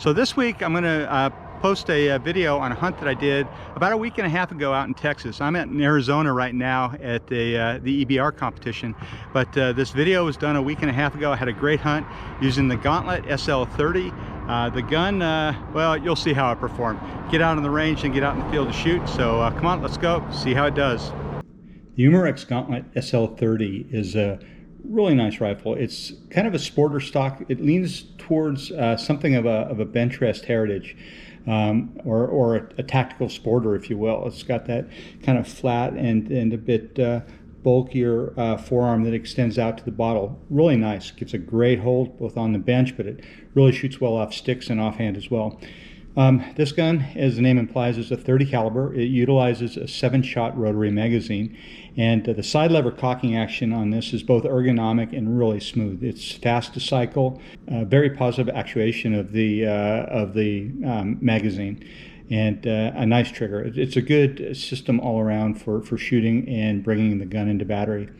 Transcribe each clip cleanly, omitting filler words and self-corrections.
So this week I'm going to post a video on a hunt that I did about a week and a half ago out in Texas. I'm in Arizona right now at the EBR competition, but this video was done a week and a half ago. I had a great hunt using the Gauntlet SL30. The gun, well, you'll see how it performed. Get out on the range and get out in the field to shoot. So come on, let's go see how it does. The Umarex Gauntlet SL30 is a really nice rifle. It's kind of a sporter stock. It leans towards something of a bench rest heritage, or a tactical sporter, if you will. It's got that kind of flat and a bit bulkier forearm that extends out to the bottle. Really nice. Gives a great hold both on the bench, but it really shoots well off sticks and offhand as well. This gun, as the name implies, is a .30 caliber. It utilizes a 7-shot rotary magazine, and the side lever cocking action on this is both ergonomic and really smooth. It's fast to cycle, very positive actuation of the magazine, and a nice trigger. It's a good system all around for shooting and bringing the gun into battery.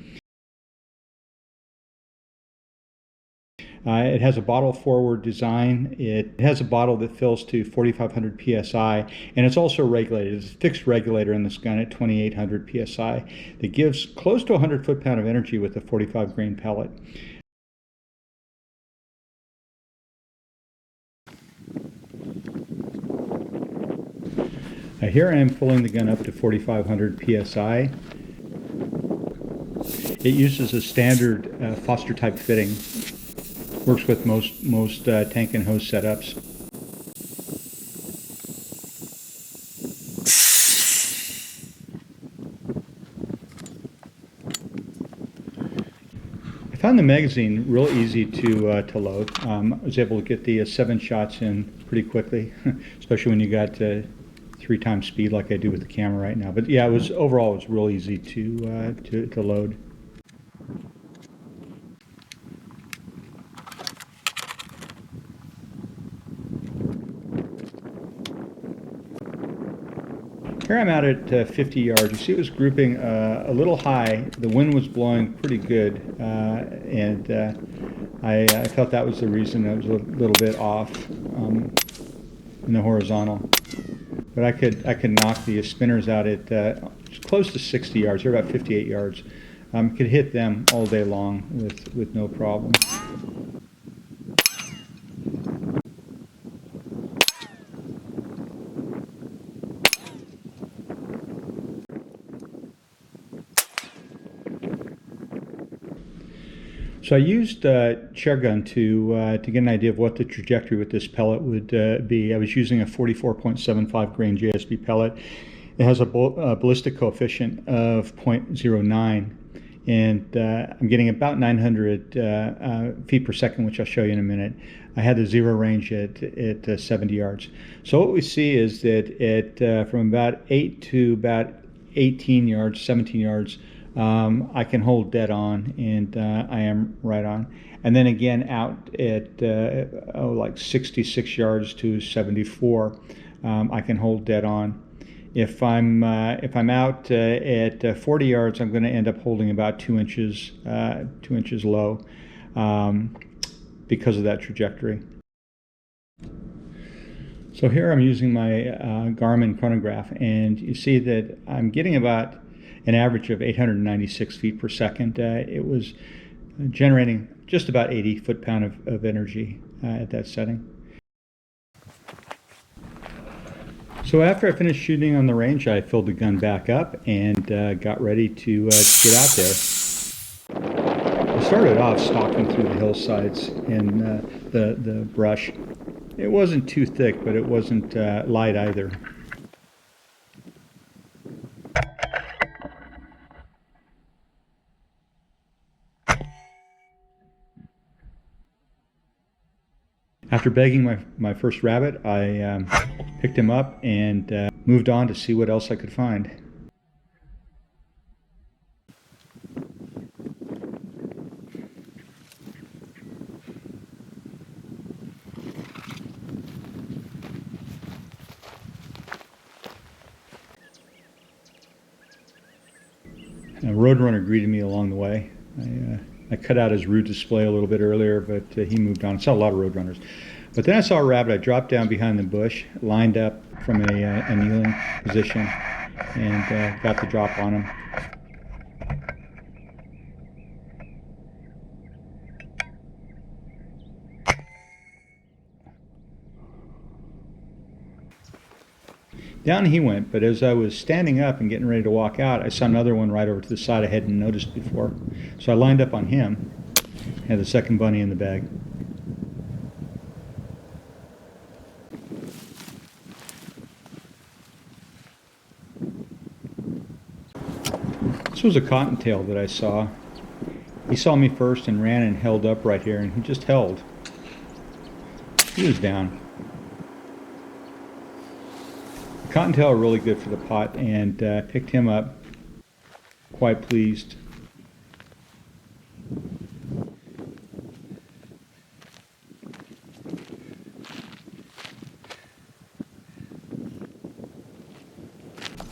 It has a bottle forward design. It has a bottle that fills to 4,500 psi, and it's also regulated. It's a fixed regulator in this gun at 2,800 psi that gives close to 100 foot-pound of energy with a 45 grain pellet. Here I am filling the gun up to 4,500 psi. It uses a standard Foster type fitting. Works with most tank and hose setups. I found the magazine real easy to load. I was able to get the 7 shots in pretty quickly, especially when you got 3 times speed like I do with the camera right now. But yeah, overall it was real easy to load. Here I'm out at 50 yards. You see it was grouping a little high. The wind was blowing pretty good, and I felt that was the reason it was a little bit off in the horizontal. But I could knock the spinners out at close to 60 yards. They're about 58 yards. Could hit them all day long with no problem. So I used chair gun to get an idea of what the trajectory with this pellet would be. I was using a 44.75 grain JSB pellet. It has a ballistic coefficient of 0.09, and I'm getting about 900 feet per second, which I'll show you in a minute. I had the zero range at 70 yards. So what we see is that from about 8 to about 18 yards, 17 yards, I can hold dead on, and I am right on. And then again out at like 66 yards to 74, I can hold dead on. If I'm out at 40 yards, I'm going to end up holding about 2 inches low because of that trajectory. So here I'm using my Garmin chronograph, and you see that I'm getting about an average of 896 feet per second. It was generating just about 80 foot-pound of energy at that setting. So after I finished shooting on the range, I filled the gun back up and got ready to get out there. I started off stalking through the hillsides and the brush. It wasn't too thick, but it wasn't light either. After bagging my first rabbit, I picked him up and moved on to see what else I could find. A roadrunner greeted me along the way. I cut out his route display a little bit earlier, but he moved on. I saw a lot of roadrunners. But then I saw a rabbit. I dropped down behind the bush, lined up from a kneeling position, and got the drop on him. Down he went, but as I was standing up and getting ready to walk out, I saw another one right over to the side I hadn't noticed before. So I lined up on him, had the second bunny in the bag. This was a cottontail that I saw. He saw me first and ran and held up right here, and he just held. He was down. Cottontail are really good for the pot, and picked him up. Quite pleased.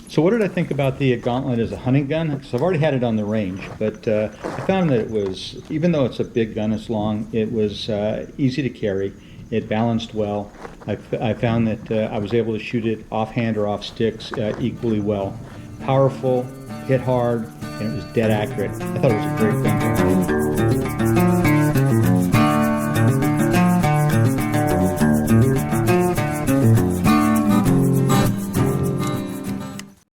So what did I think about the Gauntlet as a hunting gun? Because I've already had it on the range, but I found that it was, even though it's a big gun, it's long, it was easy to carry. It balanced well. I found that I was able to shoot it offhand or off sticks equally well. Powerful, hit hard, and it was dead accurate. I thought it was a great gun.